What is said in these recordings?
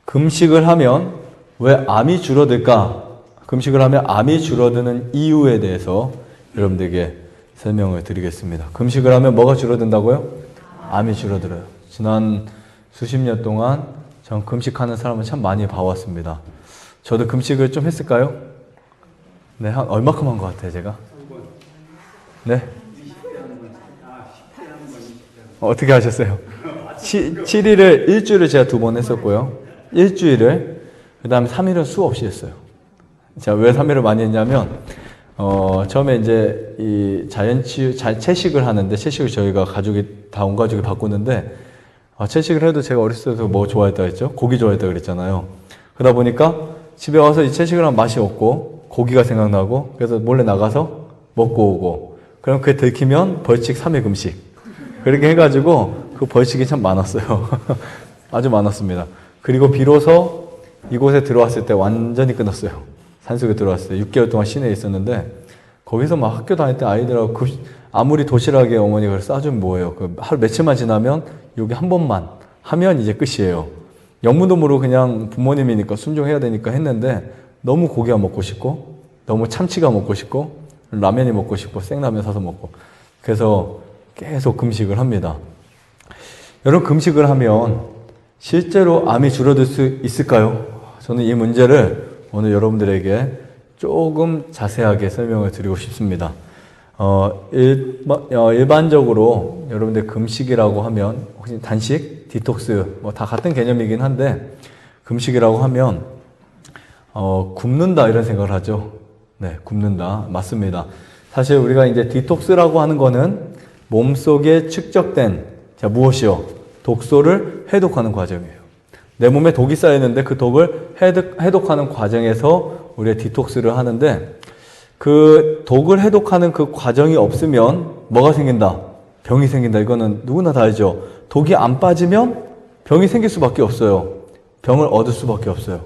금식을 하면 왜 암이 줄어들까? 금식을 하면 암이 줄어드는 이유에 대해서 여러분들에게 설명을 드리겠습니다. 금식을 하면 뭐가 줄어든다고요? 암이 줄어들어요. 지난 수십 년 동안 전 금식하는 사람을 참 많이 봐왔습니다. 저도 금식을 좀 했을까요? 네, 한 얼마큼 한 것 같아요, 제가? 네? 어떻게 하셨어요? 7일을, 일주일을 제가 2번 했었고요. 일주일을, 그 다음에 3일은 수없이 했어요. 제가 왜 3일을 많이 했냐면, 처음에 이제 이 채식을 하는데, 채식을 저희가 다 온 가족이 바꾸는데, 채식을 해도 제가 어렸을 때도 뭐 좋아했다 했죠? 고기 좋아했다 그랬잖아요. 그러다 보니까 집에 와서 이 채식을 하면 맛이 없고, 고기가 생각나고, 그래서 몰래 나가서 먹고 오고, 그럼 그게 들키면 벌칙 3일 금식. 그렇게 해가지고, 그 벌칙이 참 많았어요. 아주 많았습니다. 그리고 비로소 이곳에 들어왔을 때 완전히 끊었어요. 산속에 들어왔을 때 6개월 동안 시내에 있었는데 거기서 막 학교 다닐 때 아이들하고 아무리 도시락에 어머니가 그걸 싸주면 뭐예요. 하루 며칠만 지나면 여기 한 번만 하면 이제 끝이에요. 영문도 모르고 그냥 부모님이니까 순종해야 되니까 했는데 너무 고기가 먹고 싶고 너무 참치가 먹고 싶고 라면이 먹고 싶고 생라면 사서 먹고 그래서 계속 금식을 합니다. 여러분 금식을 하면 실제로 암이 줄어들 수 있을까요? 저는 이 문제를 오늘 여러분들에게 조금 자세하게 설명을 드리고 싶습니다. 일반적으로 여러분들 금식이라고 하면 혹시 단식, 디톡스 뭐 다 같은 개념이긴 한데 금식이라고 하면 굶는다 이런 생각을 하죠. 네, 굶는다. 맞습니다. 사실 우리가 이제 디톡스라고 하는 거는 몸속에 축적된 무엇이요? 독소를 해독하는 과정이에요. 내 몸에 독이 쌓여있는데 그 독을 해독하는 과정에서 우리가 디톡스를 하는데 그 독을 해독하는 그 과정이 없으면 뭐가 생긴다? 병이 생긴다. 이거는 누구나 다 알죠. 독이 안 빠지면 병이 생길 수밖에 없어요. 병을 얻을 수밖에 없어요.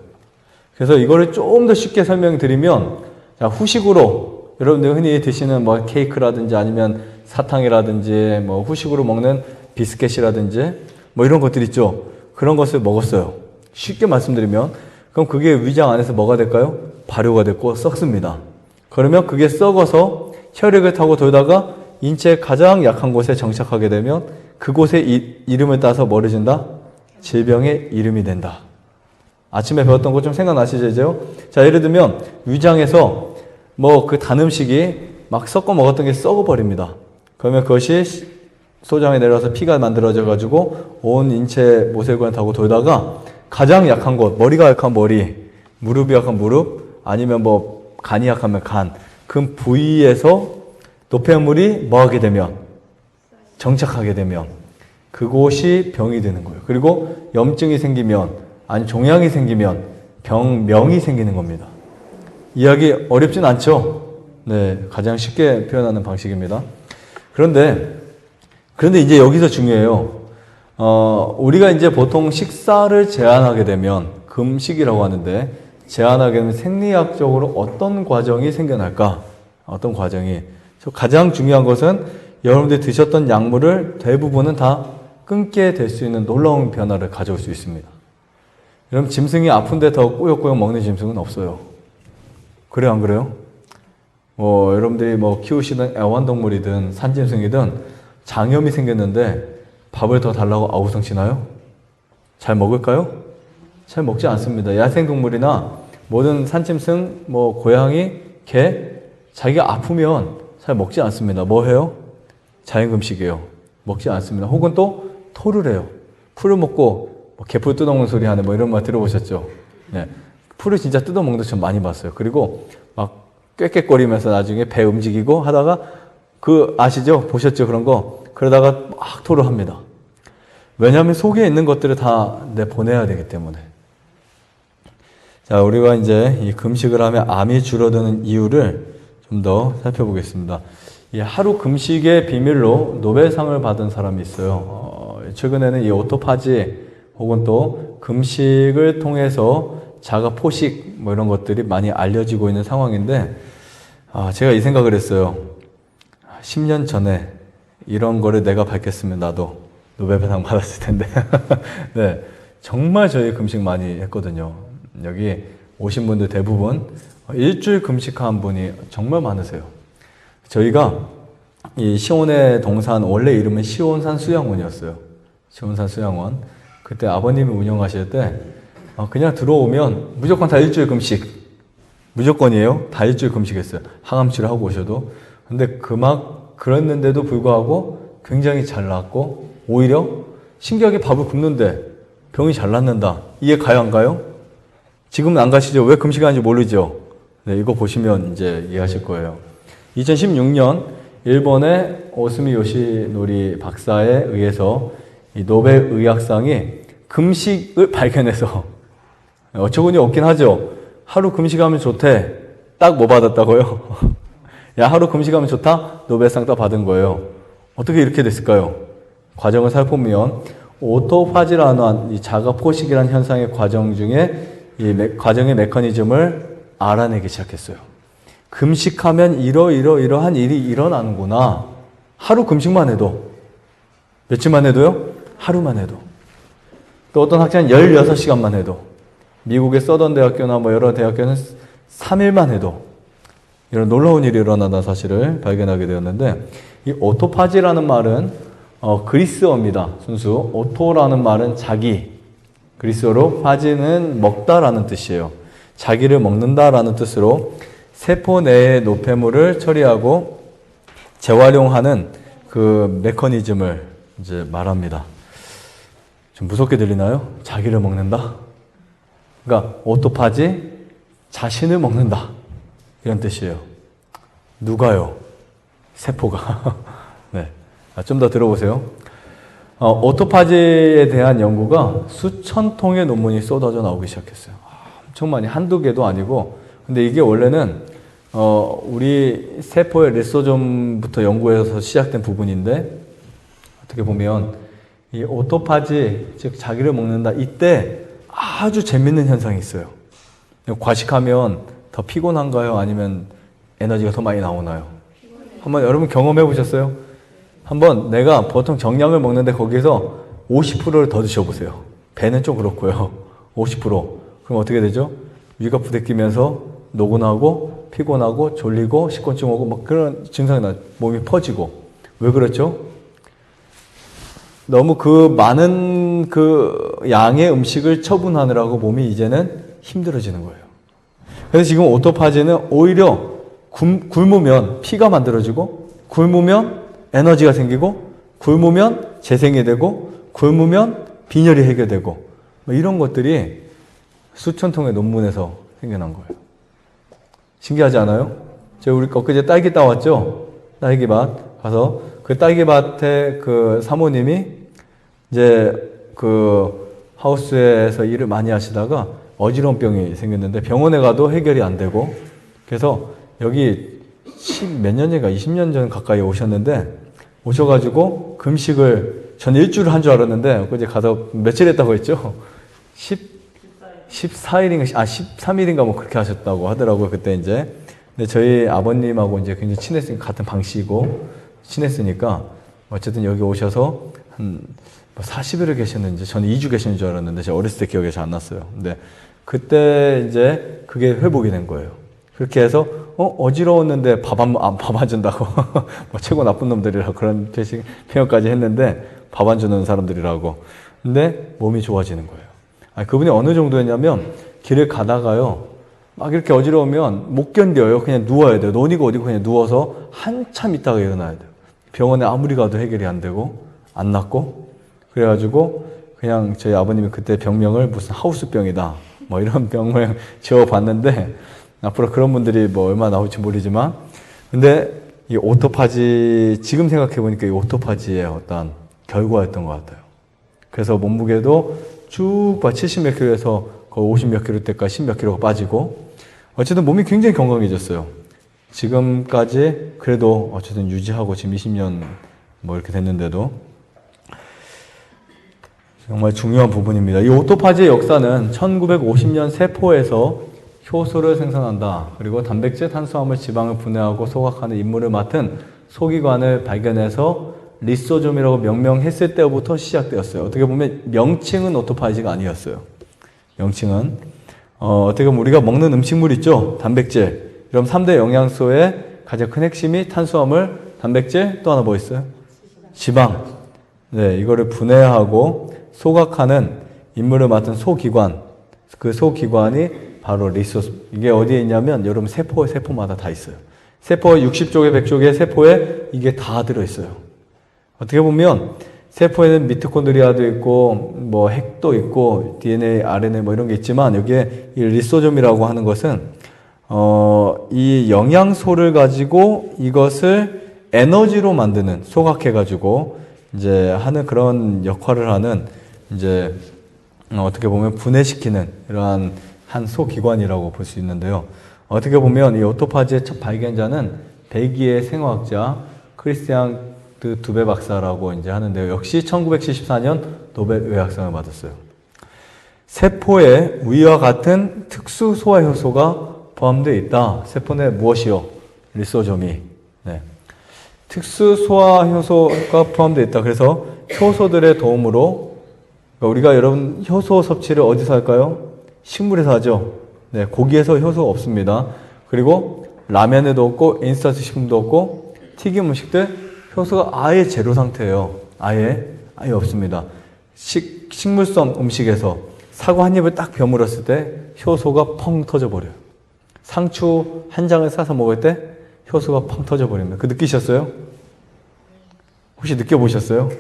그래서 이거를 조금 더 쉽게 설명드리면 자, 후식으로 여러분들 흔히 드시는 뭐 케이크라든지 아니면 사탕이라든지 뭐 후식으로 먹는 비스켓이라든지 뭐 이런 것들 있죠. 그런 것을 먹었어요. 쉽게 말씀드리면 그럼 그게 위장 안에서 뭐가 될까요? 발효가 됐고 썩습니다. 그러면 그게 썩어서 혈액을 타고 돌다가 인체의 가장 약한 곳에 정착하게 되면 그곳의 이름을 따서 뭐를 준다? 질병의 이름이 된다. 아침에 배웠던 거 좀 생각나시죠? 이제요? 자, 예를 들면 위장에서 뭐 그 단 음식이 막 섞어 먹었던 게 썩어버립니다. 그러면 그것이 소장에 내려와서 피가 만들어져 가지고 온 인체 모세혈관을 타고 돌다가 가장 약한 곳, 머리가 약한 머리, 무릎이 약한 무릎, 아니면 뭐 간이 약하면 간, 그 부위에서 노폐물이 뭐하게 되면 정착하게 되면 그곳이 병이 되는 거예요. 그리고 염증이 생기면 아니 종양이 생기면 병명이 생기는 겁니다. 이야기 어렵진 않죠? 네, 가장 쉽게 표현하는 방식입니다. 그런데 이제 여기서 중요해요. 우리가 이제 보통 식사를 제한하게 되면 금식이라고 하는데 제한하게 되면 생리학적으로 어떤 과정이 생겨날까? 어떤 과정이? 가장 중요한 것은 여러분들이 드셨던 약물을 대부분은 다 끊게 될 수 있는 놀라운 변화를 가져올 수 있습니다. 여러분 짐승이 아픈데 더 꾸역꾸역 먹는 짐승은 없어요. 그래요, 안 그래요? 여러분들이 뭐 키우시는 애완동물이든 산짐승이든 장염이 생겼는데 밥을 더 달라고 아우성치나요? 잘 먹을까요? 잘 먹지 않습니다. 야생동물이나 모든 산짐승, 뭐 고양이, 개 자기가 아프면 잘 먹지 않습니다. 뭐 해요? 자연금식이에요. 먹지 않습니다. 혹은 또 토를 해요. 풀을 먹고 뭐 개풀 뜯어먹는 소리 하는 뭐 이런 말 들어보셨죠? 네. 풀을 진짜 뜯어먹는 거 전 많이 봤어요. 그리고 막 꽥꽥거리면서 나중에 배 움직이고 하다가 아시죠? 보셨죠? 그런 거. 그러다가 막 토를 합니다. 왜냐하면 속에 있는 것들을 다 내보내야 되기 때문에. 자, 우리가 이제 이 금식을 하면 암이 줄어드는 이유를 좀 더 살펴보겠습니다. 이 하루 금식의 비밀로 노벨상을 받은 사람이 있어요. 최근에는 이 오토파지 혹은 또 금식을 통해서 자가 포식 뭐 이런 것들이 많이 알려지고 있는 상황인데, 제가 이 생각을 했어요. 10년 전에 이런 거를 내가 밝혔으면 나도 노벨상 받았을 텐데. 네. 정말 저희 금식 많이 했거든요. 여기 오신 분들 대부분 일주일 금식한 분이 정말 많으세요. 저희가 이 시온의 동산 원래 이름은 시온산 수양원이었어요. 시온산 수양원. 그때 아버님이 운영하실 때 그냥 들어오면 무조건 다 일주일 금식. 무조건이에요. 다 일주일 금식했어요. 항암치료 하고 오셔도. 근데 그랬는데도 불구하고 굉장히 잘 나았고 오히려 신기하게 밥을 굶는데 병이 잘 낫는다. 이해 가요 안 가요? 지금은 안 가시죠? 왜 금식하는지 모르죠? 네, 이거 보시면 이제 이해하실 거예요. 2016년 일본의 오스미 요시노리 박사에 의해서 이 노벨 의학상이 금식을 발견해서 어처구니 없긴 하죠. 하루 금식하면 좋대. 딱 뭐 받았다고요? 야, 하루 금식하면 좋다? 노벨상 딱 받은 거예요. 어떻게 이렇게 됐을까요? 과정을 살펴보면 오토파지라는 이 자가 포식이라는 현상의 과정 중에 이 과정의 메커니즘을 알아내기 시작했어요. 금식하면 이러한 일이 일어나는구나. 하루 금식만 해도. 며칠만 해도요? 하루만 해도. 또 어떤 학자는 16시간만 해도. 미국의 서던 대학교나 뭐 여러 대학교는 3일만 해도 이런 놀라운 일이 일어난다는 사실을 발견하게 되었는데, 이 오토파지라는 말은 그리스어입니다. 순수. 오토라는 말은 자기. 그리스어로 파지는 먹다라는 뜻이에요. 자기를 먹는다라는 뜻으로 세포 내의 노폐물을 처리하고 재활용하는 그 메커니즘을 이제 말합니다. 좀 무섭게 들리나요? 자기를 먹는다? 그러니까 오토파지, 자신을 먹는다. 이런 뜻이에요. 누가요? 세포가. 네. 좀 더 들어보세요. 오토파지에 대한 연구가 수천 통의 논문이 쏟아져 나오기 시작했어요. 엄청 많이, 한두 개도 아니고. 근데 이게 원래는 우리 세포의 리소좀부터 연구해서 시작된 부분인데, 어떻게 보면 이 오토파지, 즉 자기를 먹는다, 이때 아주 재밌는 현상이 있어요. 과식하면 더 피곤한가요? 아니면 에너지가 더 많이 나오나요? 한번 여러분 경험해 보셨어요? 한번 내가 보통 정량을 먹는데 거기서 50%를 더 드셔보세요. 배는 좀 그렇고요. 50%. 그럼 어떻게 되죠? 위가 부대끼면서 노곤하고 피곤하고 졸리고 식곤증 오고 막 그런 증상이 나요. 몸이 퍼지고. 왜 그렇죠? 너무 그 많은 그 양의 음식을 처분하느라고 몸이 이제는 힘들어지는 거예요. 그래서 지금 오토파지는 오히려 굶으면 피가 만들어지고, 굶으면 에너지가 생기고, 굶으면 재생이 되고, 굶으면 빈혈이 해결되고, 뭐 이런 것들이 수천 통의 논문에서 생겨난 거예요. 신기하지 않아요? 제가 우리 엊그제 딸기 따왔죠? 딸기밭 가서 그 딸기밭에 그 사모님이 이제 그 하우스에서 일을 많이 하시다가 어지러운 병이 생겼는데 병원에 가도 해결이 안 되고, 그래서 여기 몇 년 전인가 20년 전 가까이 오셨는데, 오셔가지고 금식을 전 일주일 한 줄 알았는데 어제 가서 며칠 했다고 했죠? 14일인가 13일인가 뭐 그렇게 하셨다고 하더라고요. 그때 이제. 근데 저희 아버님하고 이제 굉장히 친했으니까, 같은 방씨고 친했으니까 어쨌든 여기 오셔서 한 40일을 계셨는지, 저는 2주 계시는 줄 알았는데 제가 어렸을 때 기억이 잘 안 났어요. 근데 그때 이제 그게 회복이 된 거예요. 그렇게 해서 어지러웠는데 밥 안 준다고 뭐 최고 나쁜 놈들이라고 그런 표현까지 했는데, 밥 안 주는 사람들이라고. 근데 몸이 좋아지는 거예요. 그분이 어느 정도였냐면 길을 가다가요, 막 이렇게 어지러우면 못 견뎌요. 그냥 누워야 돼요. 논이고 어디고 그냥 누워서 한참 있다가 일어나야 돼요. 병원에 아무리 가도 해결이 안 되고 안 낫고. 그래가지고 그냥 저희 아버님이 그때 병명을 무슨 하우스병이다 뭐 이런 병명 지어봤는데, 앞으로 그런 분들이 뭐 얼마나 나올지 모르지만, 근데 이 오토파지, 지금 생각해보니까 이 오토파지의 어떤 결과였던 것 같아요. 그래서 몸무게도 쭉 70몇 킬로에서 거의 50몇 킬로 때까지 10몇 킬로가 빠지고, 어쨌든 몸이 굉장히 건강해졌어요. 지금까지 그래도 어쨌든 유지하고 지금 20년 뭐 이렇게 됐는데도 정말 중요한 부분입니다. 이 오토파지의 역사는 1950년 세포에서 효소를 생산한다. 그리고 단백질, 탄수화물, 지방을 분해하고 소각하는 임무를 맡은 소기관을 발견해서 리소좀이라고 명명했을 때부터 시작되었어요. 어떻게 보면 명칭은 오토파이지가 아니었어요. 명칭은 어떻게 보면 우리가 먹는 음식물 있죠? 단백질. 그럼 3대 영양소의 가장 큰 핵심이 탄수화물, 단백질, 또 하나 뭐 있어요? 지방. 네, 이거를 분해하고 소각하는 임무를 맡은 소기관. 그 소기관이 바로 리소솜. 이게 어디에 있냐면 여러분 세포마다 다 있어요. 세포 60쪽에 100쪽의 세포에 이게 다 들어있어요. 어떻게 보면 세포에는 미토콘드리아도 있고 뭐 핵도 있고 DNA, RNA 뭐 이런 게 있지만 여기에 이 리소좀이라고 하는 것은 이 영양소를 가지고 이것을 에너지로 만드는 소각해 가지고 이제 하는 그런 역할을 하는 이제 어떻게 보면 분해시키는 이러한 한 소기관이라고 볼 수 있는데요. 어떻게 보면 이 오토파지의 첫 발견자는 벨기에 생화학자 크리스티앙 두베 박사라고 이제 하는데요. 역시 1974년 노벨 의학상을 받았어요. 세포에 위와 같은 특수 소화 효소가 포함되어 있다. 세포 내 무엇이요? 리소좀이. 네. 특수 소화 효소가 포함되어 있다. 그래서 효소들의 도움으로 우리가 여러분 효소 섭취를 어디서 할까요? 식물에서 하죠. 네, 고기에서 효소가 없습니다. 그리고 라면에도 없고 인스턴트 식품도 없고 튀김 음식들 효소가 아예 제로 상태예요. 아예 없습니다. 식물성 음식에서 사과 한 입을 딱 버물었을 때 효소가 펑 터져버려요. 상추 한 장을 싸서 먹을 때 효소가 펑 터져버립니다. 그 느끼셨어요? 혹시 느껴보셨어요?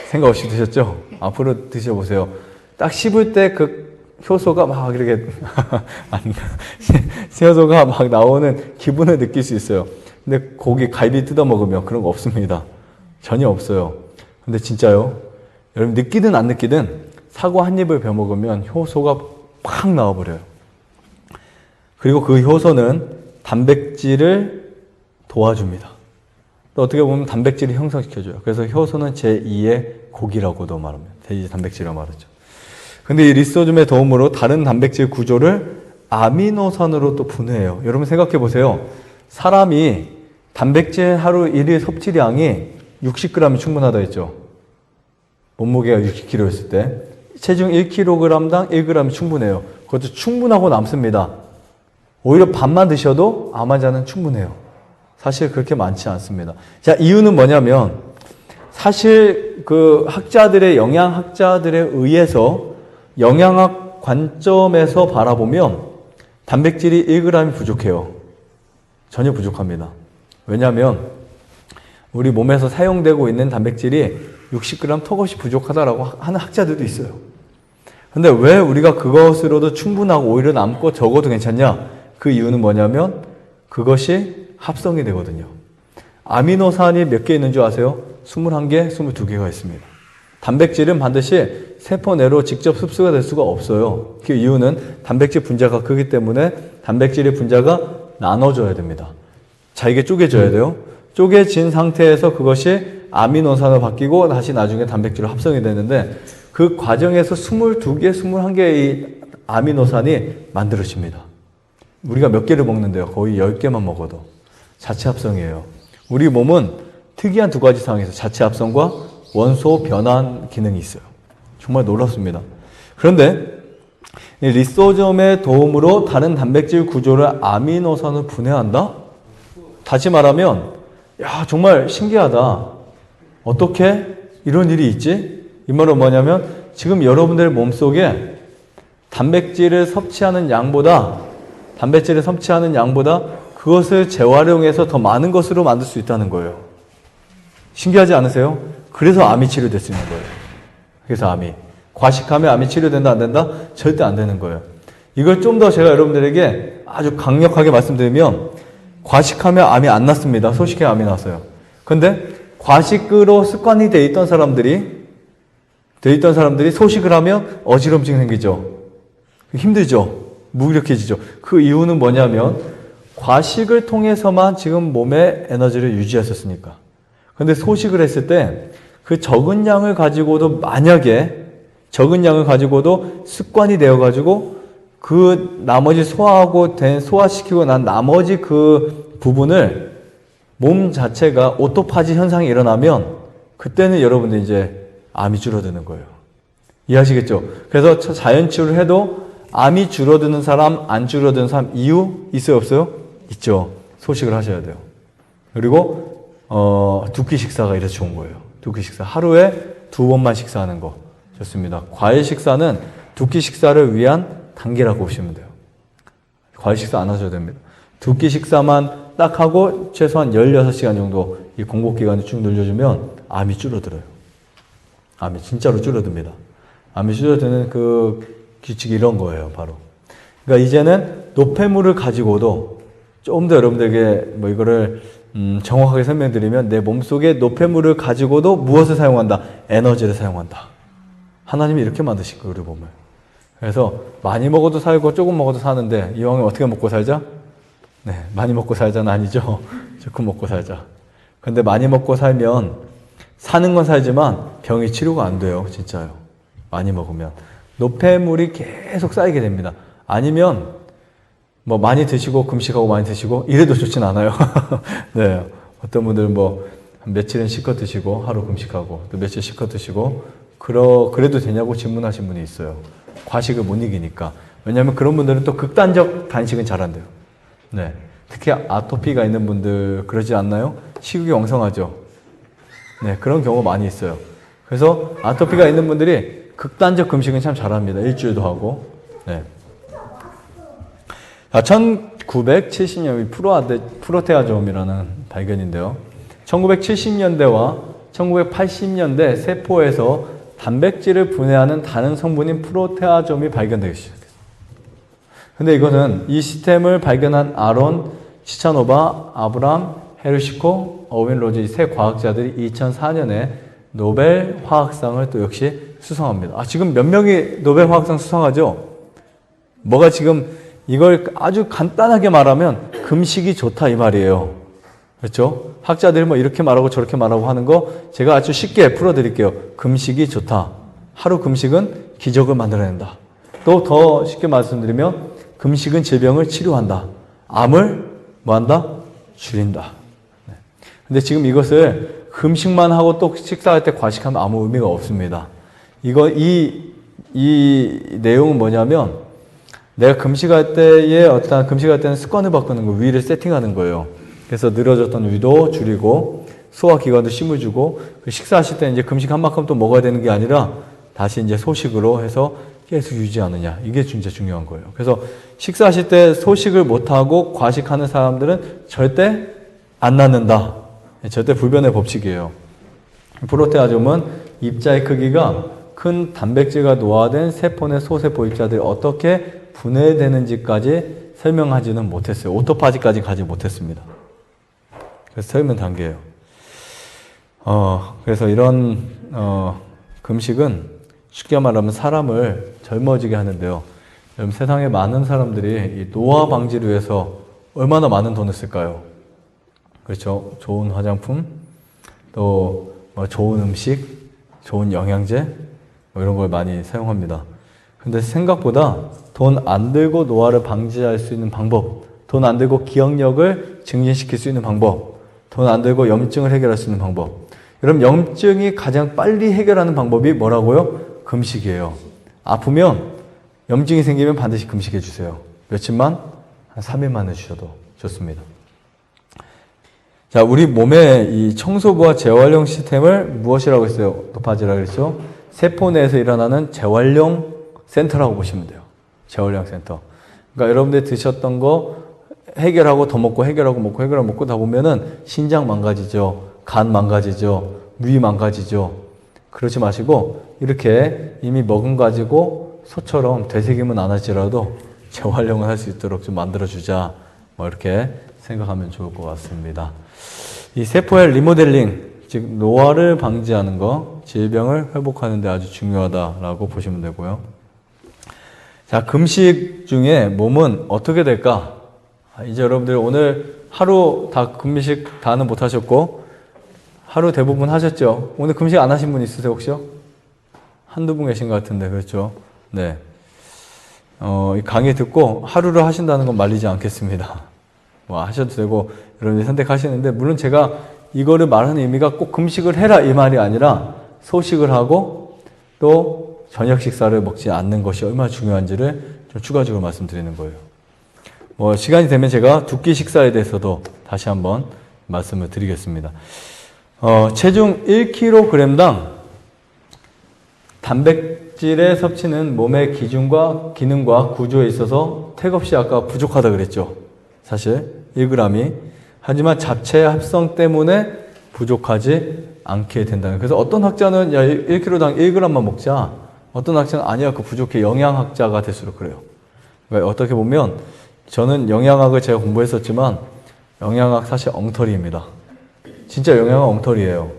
생각 없이 드셨죠? 앞으로 드셔보세요. 딱 씹을 때 그 효소가 막 이렇게 효소가 막 나오는 기분을 느낄 수 있어요. 근데 고기 갈비 뜯어 먹으면 그런 거 없습니다. 전혀 없어요. 근데 진짜요? 여러분 느끼든 안 느끼든 사과 한 입을 베어 먹으면 효소가 팍 나와버려요. 그리고 그 효소는 단백질을 도와줍니다. 또 어떻게 보면 단백질을 형성시켜줘요. 그래서 효소는 제2의 고기라고도 말합니다. 제2의 단백질이라고 말하죠. 근데 이 리소즘의 도움으로 다른 단백질 구조를 아미노산으로 또 분해해요. 여러분 생각해 보세요. 사람이 단백질 하루 1일 섭취량이 60g이 충분하다 했죠. 몸무게가 60kg였을 때 체중 1kg당 1g이 충분해요. 그것도 충분하고 남습니다. 오히려 밥만 드셔도 암 환자는 충분해요. 사실 그렇게 많지 않습니다. 자, 이유는 뭐냐면 사실 그 학자들의 영양학자들에 의해서 영양학 관점에서 바라보면 단백질이 1g이 부족해요. 전혀 부족합니다. 왜냐하면 우리 몸에서 사용되고 있는 단백질이 60g 턱없이 부족하다라고 하는 학자들도 있어요. 근데 왜 우리가 그것으로도 충분하고 오히려 남고 적어도 괜찮냐? 그 이유는 뭐냐면 그것이 합성이 되거든요. 아미노산이 몇 개 있는 줄 아세요? 21개, 22개가 있습니다. 단백질은 반드시 세포 내로 직접 흡수가 될 수가 없어요. 그 이유는 단백질 분자가 크기 때문에 단백질의 분자가 나눠져야 됩니다. 잘게 쪼개져야 돼요. 쪼개진 상태에서 그것이 아미노산으로 바뀌고 다시 나중에 단백질로 합성이 되는데 그 과정에서 22개, 21개의 아미노산이 만들어집니다. 우리가 몇 개를 먹는데요? 거의 10개만 먹어도. 자체 합성이에요. 우리 몸은 특이한 두 가지 상황에서 자체 합성과 원소 변환 기능이 있어요. 정말 놀랍습니다. 그런데 이 리소좀의 도움으로 다른 단백질 구조를 아미노산으로 분해한다? 다시 말하면 야 정말 신기하다. 어떻게 이런 일이 있지? 이 말은 뭐냐면 지금 여러분들 몸속에 단백질을 섭취하는 양보다 그것을 재활용해서 더 많은 것으로 만들 수 있다는 거예요. 신기하지 않으세요? 그래서 암이 치료될 수 있는 거예요. 그래서 암이. 과식하면 암이 치료된다 안 된다? 절대 안 되는 거예요. 이걸 좀 더 제가 여러분들에게 아주 강력하게 말씀드리면 과식하면 암이 안 났습니다. 소식에 암이 났어요. 근데 과식으로 습관이 돼 있던 사람들이 소식을 하면 어지럼증이 생기죠. 힘들죠. 무기력해지죠. 그 이유는 뭐냐면 과식을 통해서만 지금 몸의 에너지를 유지했었으니까. 근데 소식을 했을 때 그 적은 양을 가지고도 습관이 되어가지고 그 나머지 소화시키고 난 나머지 그 부분을 몸 자체가 오토파지 현상이 일어나면 그때는 여러분들 이제 암이 줄어드는 거예요. 이해하시겠죠? 그래서 자연 치료를 해도 암이 줄어드는 사람, 안 줄어드는 사람 이유 있어요, 없어요? 있죠. 소식을 하셔야 돼요. 그리고 두 끼 식사가 이래서 좋은 거예요. 두 끼 식사. 하루에 2번만 식사하는 거 좋습니다. 과일 식사는 두 끼 식사를 위한 단계라고 보시면 돼요. 과일 식사 안 하셔도 됩니다. 두 끼 식사만 딱 하고 최소한 16시간 정도 이 공복 기간을 쭉 늘려주면 암이 줄어들어요. 암이 진짜로 줄어듭니다. 암이 줄어드는 그 규칙이 이런 거예요, 바로. 그러니까 이제는 노폐물을 가지고도 좀 더 여러분들에게 뭐 이거를 정확하게 설명드리면 내 몸속에 노폐물을 가지고도 무엇을 사용한다? 에너지를 사용한다. 하나님이 이렇게 만드신 거예요, 우리 몸을. 그래서 많이 먹어도 살고 조금 먹어도 사는데 이왕에 어떻게 먹고 살자? 네, 많이 먹고 살자는 아니죠. 조금 먹고 살자. 근데 많이 먹고 살면 사는 건 살지만 병이 치료가 안 돼요, 진짜요. 많이 먹으면. 노폐물이 계속 쌓이게 됩니다. 아니면 뭐 많이 드시고 금식하고 많이 드시고 이래도 좋진 않아요. 네, 어떤 분들은 뭐 며칠은 실컷 드시고 하루 금식하고 또 며칠 실컷 드시고 그래도 되냐고 질문하신 분이 있어요. 과식을 못 이기니까. 왜냐하면 그런 분들은 또 극단적 단식은 잘 안 돼요. 네, 특히 아토피가 있는 분들 그러지 않나요? 식욕이 왕성하죠. 네, 그런 경우가 많이 있어요. 그래서 아토피가 있는 분들이 극단적 금식은 참 잘합니다. 일주일도 하고. 네. 1970년 프로테아좀이라는 발견인데요. 1970년대와 1980년대 세포에서 단백질을 분해하는 다른 성분인 프로테아좀이 발견되기 시작했어요. 근데 이거는 이 시스템을 발견한 아론 치차노바, 아브람 헤르시코, 어윈 로즈 이 세 과학자들이 2004년에 노벨 화학상을 또 역시 수상합니다. 지금 몇 명이 노벨 화학상 수상하죠? 뭐가 지금 이걸 아주 간단하게 말하면 금식이 좋다 이 말이에요. 그렇죠? 학자들이 뭐 이렇게 말하고 저렇게 말하고 하는 거 제가 아주 쉽게 풀어드릴게요. 금식이 좋다. 하루 금식은 기적을 만들어낸다. 또 더 쉽게 말씀드리면 금식은 질병을 치료한다. 암을 뭐한다? 줄인다. 네. 근데 지금 이것을 금식만 하고 또 식사할 때 과식하면 아무 의미가 없습니다. 이 내용은 뭐냐면 내가 금식할 때는 습관을 바꾸는 거, 위를 세팅하는 거예요. 그래서 늘어졌던 위도 줄이고, 소화기관도 힘을 주고, 식사하실 때 이제 금식 한 만큼 또 먹어야 되는 게 아니라, 다시 이제 소식으로 해서 계속 유지하느냐. 이게 진짜 중요한 거예요. 그래서 식사하실 때 소식을 못하고 과식하는 사람들은 절대 안 낫는다. 절대 불변의 법칙이에요. 프로테아좀은 입자의 크기가 큰 단백질과 노화된 세포 내 소세포 입자들이 어떻게 분해되는지까지 설명하지는 못했어요. 오토파지까지 가지 못했습니다. 그래서 설명 단계예요. 그래서 이런 금식은 쉽게 말하면 사람을 젊어지게 하는데요. 여러분 세상에 많은 사람들이 이 노화 방지를 위해서 얼마나 많은 돈을 쓸까요? 그렇죠. 좋은 화장품, 또 좋은 음식, 좋은 영양제 이런 걸 많이 사용합니다. 근데 생각보다 돈 안 들고 노화를 방지할 수 있는 방법, 돈 안 들고 기억력을 증진시킬 수 있는 방법, 돈 안 들고 염증을 해결할 수 있는 방법. 여러분 염증이 가장 빨리 해결하는 방법이 뭐라고요? 금식이에요. 아프면 염증이 생기면 반드시 금식해 주세요. 며칠만? 한 3일만 해주셔도 좋습니다. 자, 우리 몸의 이 청소부와 재활용 시스템을 무엇이라고 했어요? 노파지라고 했죠? 세포 내에서 일어나는 재활용 센터라고 보시면 돼요. 재활용 센터. 그러니까 여러분들 드셨던 거 해결하고 더 먹고 해결하고 먹고 해결하고 먹고 다 보면은 신장 망가지죠. 간 망가지죠. 위 망가지죠. 그러지 마시고 이렇게 이미 먹은 가지고 소처럼 되새김은 안 할지라도 재활용을 할 수 있도록 좀 만들어주자. 뭐 이렇게 생각하면 좋을 것 같습니다. 이 세포의 리모델링, 즉 노화를 방지하는 거, 질병을 회복하는 데 아주 중요하다라고 보시면 되고요. 자, 금식 중에 몸은 어떻게 될까? 이제 여러분들 오늘 하루 다 금식 다는 못 하셨고 하루 대부분 하셨죠? 오늘 금식 안 하신 분 있으세요 혹시요? 한두 분 계신 것 같은데 그렇죠? 네. 이 강의 듣고 하루를 하신다는 건 말리지 않겠습니다. 뭐 하셔도 되고 여러분들이 선택하시는데, 물론 제가 이거를 말하는 의미가 꼭 금식을 해라 이 말이 아니라 소식을 하고 또 저녁 식사를 먹지 않는 것이 얼마나 중요한지를 좀 추가적으로 말씀드리는 거예요. 뭐 시간이 되면 제가 두 끼 식사에 대해서도 다시 한번 말씀을 드리겠습니다. 체중 1kg당 단백질의 섭취는 몸의 기준과 기능과 구조에 있어서 택없이 아까 부족하다 그랬죠. 사실 1g이. 하지만 자체 합성 때문에 부족하지 않게 된다는. 그래서 어떤 학자는 야 1kg당 1g만 먹자. 어떤 학자는 아니야 그 부족해. 영양학자가 될수록 그래요. 그러니까 어떻게 보면 저는 영양학을 제가 공부했었지만 영양학 사실 엉터리입니다. 진짜 영양학 엉터리예요.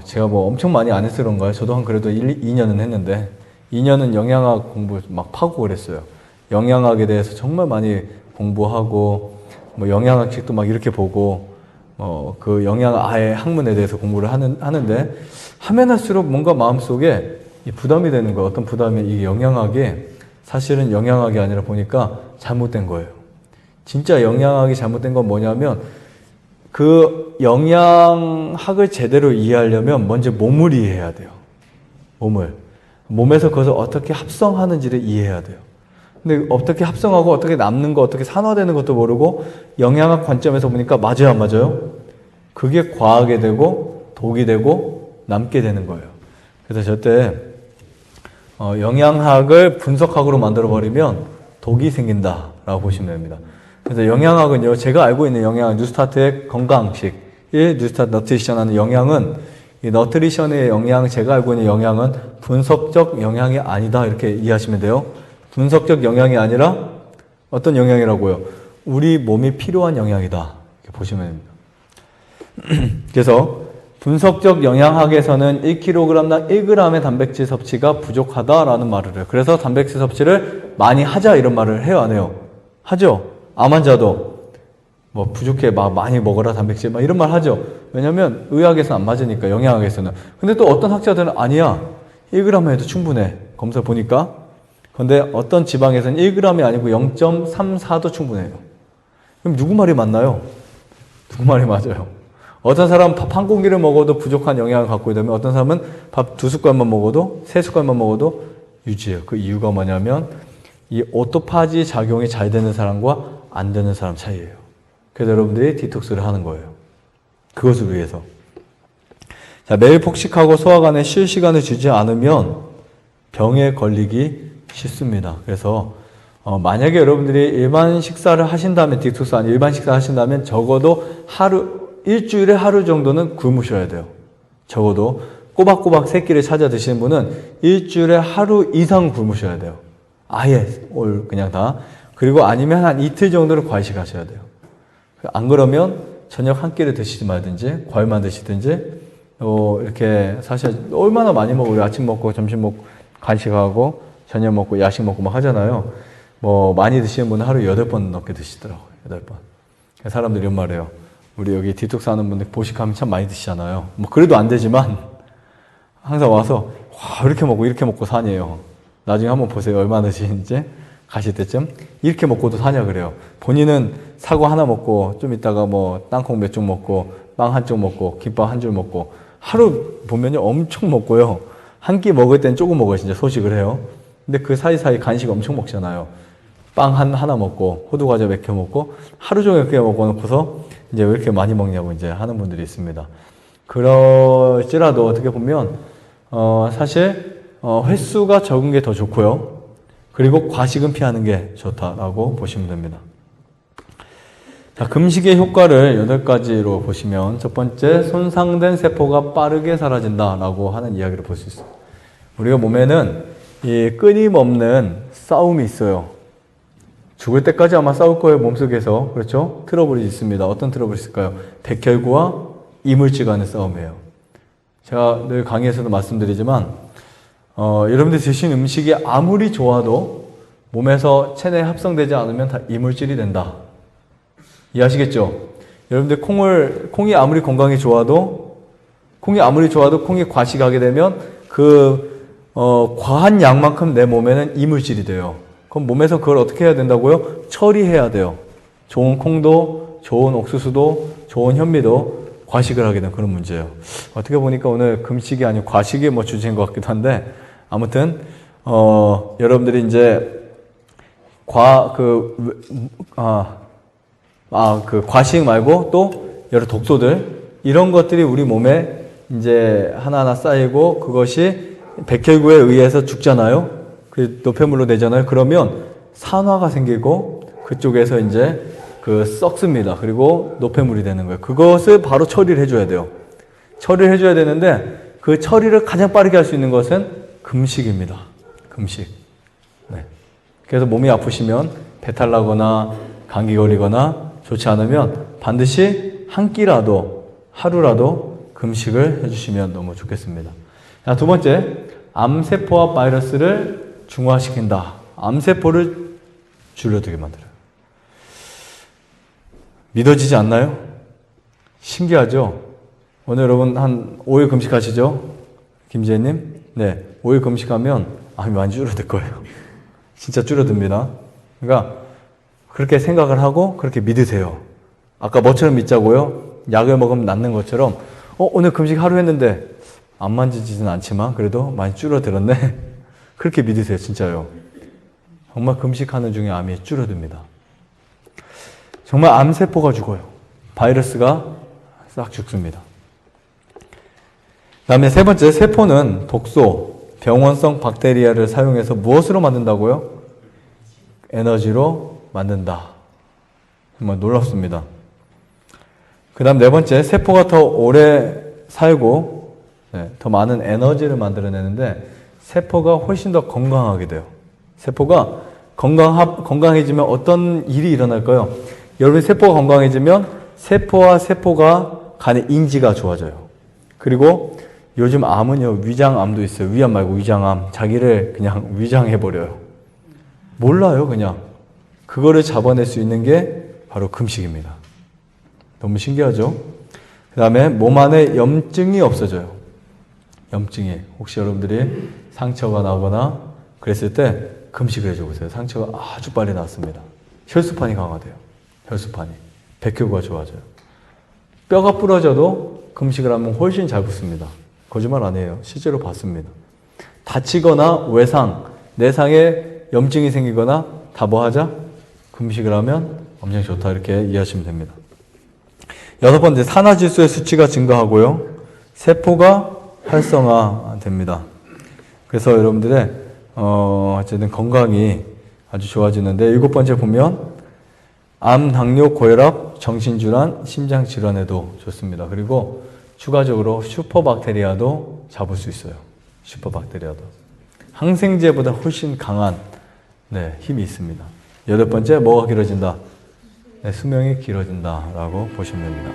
제가 뭐 엄청 많이 안 해서 그런가요? 저도 한 그래도 2년은 했는데 2년은 영양학 공부 막 파고 그랬어요. 영양학에 대해서 정말 많이 공부하고 뭐 영양학책도 막 이렇게 보고 그 영양학 아예 학문에 대해서 공부를 하는데 하면 할수록 뭔가 마음속에 이 부담이 되는 거예요. 어떤 부담이 이게 영양학이 사실은 영양학이 아니라 보니까 잘못된 거예요. 진짜 영양학이 잘못된 건 뭐냐면 그 영양학을 제대로 이해하려면 먼저 몸을 이해해야 돼요. 몸에서 그것을 어떻게 합성하는지를 이해해야 돼요. 근데 어떻게 합성하고 어떻게 남는 거, 어떻게 산화되는 것도 모르고 영양학 관점에서 보니까 맞아요, 안 맞아요? 그게 과하게 되고 독이 되고 남게 되는 거예요. 그래서 저때 영양학을 분석학으로 만들어버리면 독이 생긴다라고 보시면 됩니다. 그래서 영양학은요, 제가 알고 있는 영양학, 뉴스타트의 건강식, 뉴스타트 너트리션 하는 영양은, 이 너트리션의 영양, 제가 알고 있는 영양은 분석적 영양이 아니다. 이렇게 이해하시면 돼요. 분석적 영양이 아니라 어떤 영양이라고요? 우리 몸이 필요한 영양이다. 이렇게 보시면 됩니다. 그래서 분석적 영양학에서는 1kg당 1g의 단백질 섭취가 부족하다라는 말을 해요. 그래서 단백질 섭취를 많이 하자 이런 말을 해요, 안 해요? 하죠? 암 환자도 뭐 부족해 막 많이 먹어라 단백질 막 이런 말 하죠. 왜냐면 의학에서는 안 맞으니까, 영양학에서는. 근데 또 어떤 학자들은 아니야 1g만 해도 충분해. 검사 보니까. 근데 어떤 지방에서는 1g이 아니고 0.34도 충분해요. 그럼 누구 말이 맞나요? 누구 말이 맞아요? 어떤 사람은 밥 한 공기를 먹어도 부족한 영양을 갖고 있다면 어떤 사람은 밥 2숟갈만 먹어도 3숟갈만 먹어도 유지해요. 그 이유가 뭐냐면 이 오토파지 작용이 잘 되는 사람과 안 되는 사람 차이예요. 그래서 여러분들이 디톡스를 하는 거예요. 그것을 위해서. 자, 매일 폭식하고 소화관에 쉴 시간을 주지 않으면 병에 걸리기 쉽습니다. 그래서 만약에 여러분들이 일반 식사를 하신다면, 디톡스 아니 일반 식사 하신다면 적어도 일주일에 하루 정도는 굶으셔야 돼요. 적어도 꼬박꼬박 세 끼를 찾아 드시는 분은 일주일에 하루 이상 굶으셔야 돼요. 아예 그냥 다. 그리고 아니면 한 이틀 정도를 과식하셔야 돼요. 안 그러면 저녁 한 끼를 드시지 말든지 과일만 드시든지 이렇게 사실 얼마나 많이 먹어요. 우리 아침 먹고 점심 먹고 간식하고 저녁 먹고 야식 먹고 막 하잖아요. 뭐 많이 드시는 분은 하루 8번 넘게 드시더라고요. 8번. 사람들이 이런 말해요. 우리 여기 디톡스 하는 분들 보식하면 참 많이 드시잖아요. 뭐 그래도 안 되지만 항상 와서 와 이렇게 먹고 사니에요. 나중에 한번 보세요. 얼마나 드시는지 가실 때쯤 이렇게 먹고도 사냐 그래요. 본인은 사과 하나 먹고 좀 이따가 뭐 땅콩 몇 쪽 먹고 빵 한 쪽 먹고 김밥 한 줄 먹고 하루 보면요 엄청 먹고요. 한 끼 먹을 땐 조금 먹어요. 진짜 소식을 해요. 근데 그 사이사이 간식 엄청 먹잖아요. 빵 하나 먹고 호두 과자 몇 개 먹고 하루 종일 그렇게 먹어 놓고서 이제 왜 이렇게 많이 먹냐고 이제 하는 분들이 있습니다. 그럴지라도 어떻게 보면 사실 횟수가 적은 게 더 좋고요. 그리고 과식은 피하는 게 좋다라고 보시면 됩니다. 자, 금식의 효과를 8가지로 보시면 첫 번째, 손상된 세포가 빠르게 사라진다라고 하는 이야기를 볼 수 있어요. 우리가 몸에는 이 끊임없는 싸움이 있어요. 죽을 때까지 아마 싸울 거예요, 몸속에서. 그렇죠? 트러블이 있습니다. 어떤 트러블이 있을까요? 백혈구와 이물질 간의 싸움이에요. 제가 늘 강의에서도 말씀드리지만 여러분들이 드신 음식이 아무리 좋아도 몸에서 체내에 합성되지 않으면 다 이물질이 된다. 이해하시겠죠? 여러분들 콩이 아무리 건강이 좋아도 콩이 과식하게 되면 과한 양만큼 내 몸에는 이물질이 돼요. 그럼 몸에서 그걸 어떻게 해야 된다고요? 처리해야 돼요. 좋은 콩도, 좋은 옥수수도, 좋은 현미도 과식을 하게 된 그런 문제예요. 어떻게 보니까 오늘 금식이 아니고 과식이 뭐 주제인 것 같기도 한데, 아무튼 여러분들이 이제 그 과식 말고 또 여러 독소들, 이런 것들이 우리 몸에 이제 하나하나 쌓이고 그것이 백혈구에 의해서 죽잖아요. 그 노폐물로 되잖아요. 그러면 산화가 생기고 그쪽에서 이제 그 썩습니다. 그리고 노폐물이 되는 거예요. 그것을 바로 처리를 해줘야 돼요. 처리를 해줘야 되는데 그 처리를 가장 빠르게 할 수 있는 것은 금식입니다. 금식. 네. 그래서 몸이 아프시면 배탈 나거나 감기 걸리거나 좋지 않으면 반드시 한 끼라도 하루라도 금식을 해주시면 너무 좋겠습니다. 자, 두 번째, 암세포와 바이러스를 중화시킨다. 암세포를 줄여들게 만들어요. 믿어지지 않나요? 신기하죠? 오늘 여러분 한 5일 금식하시죠? 김재님? 네. 5일 금식하면 암이 많이 줄어들 거예요. 진짜 줄어듭니다. 그러니까 그렇게 생각을 하고 그렇게 믿으세요. 아까 뭐처럼 믿자고요? 약을 먹으면 낫는 것처럼 오늘 금식 하루 했는데 안 만지지는 않지만 그래도 많이 줄어들었네. 그렇게 믿으세요. 진짜요. 정말 금식하는 중에 암이 줄어듭니다. 정말 암세포가 죽어요. 바이러스가 싹 죽습니다. 그 다음에 세 번째, 세포는 독소, 병원성 박테리아를 사용해서 무엇으로 만든다고요? 에너지로 만든다. 정말 놀랍습니다. 그 다음 네 번째, 세포가 더 오래 살고 더 많은 에너지를 만들어내는데 세포가 훨씬 더 건강하게 돼요. 세포가 건강해지면 어떤 일이 일어날까요? 여러분 세포가 건강해지면 세포와 세포가 간의 인지가 좋아져요. 그리고 요즘 암은요, 위장암도 있어요. 위암 말고 위장암. 자기를 그냥 위장해버려요. 몰라요, 그냥. 그거를 잡아낼 수 있는 게 바로 금식입니다. 너무 신기하죠? 그 다음에 몸 안에 염증이 없어져요. 염증이. 혹시 여러분들이 상처가 나거나 그랬을 때 금식을 해줘보세요. 상처가 아주 빨리 낫습니다. 혈수판이 강화돼요. 혈수판이. 백혈구가 좋아져요. 뼈가 부러져도 금식을 하면 훨씬 잘 붙습니다. 거짓말 안 해요. 실제로 봤습니다. 다치거나 외상, 내상에 염증이 생기거나 다 뭐 하자? 금식을 하면 엄청 좋다. 이렇게 이해하시면 됩니다. 여섯 번째, 산화질소의 수치가 증가하고요. 세포가 활성화됩니다. 그래서 여러분들의 어쨌든 건강이 아주 좋아지는데 일곱 번째 보면 암, 당뇨, 고혈압, 정신질환, 심장질환에도 좋습니다. 그리고 추가적으로 슈퍼박테리아도 잡을 수 있어요. 슈퍼박테리아도. 항생제보다 훨씬 강한 힘이 있습니다. 여덟 번째, 뭐가 길어진다? 수명이 길어진다라고 보시면 됩니다.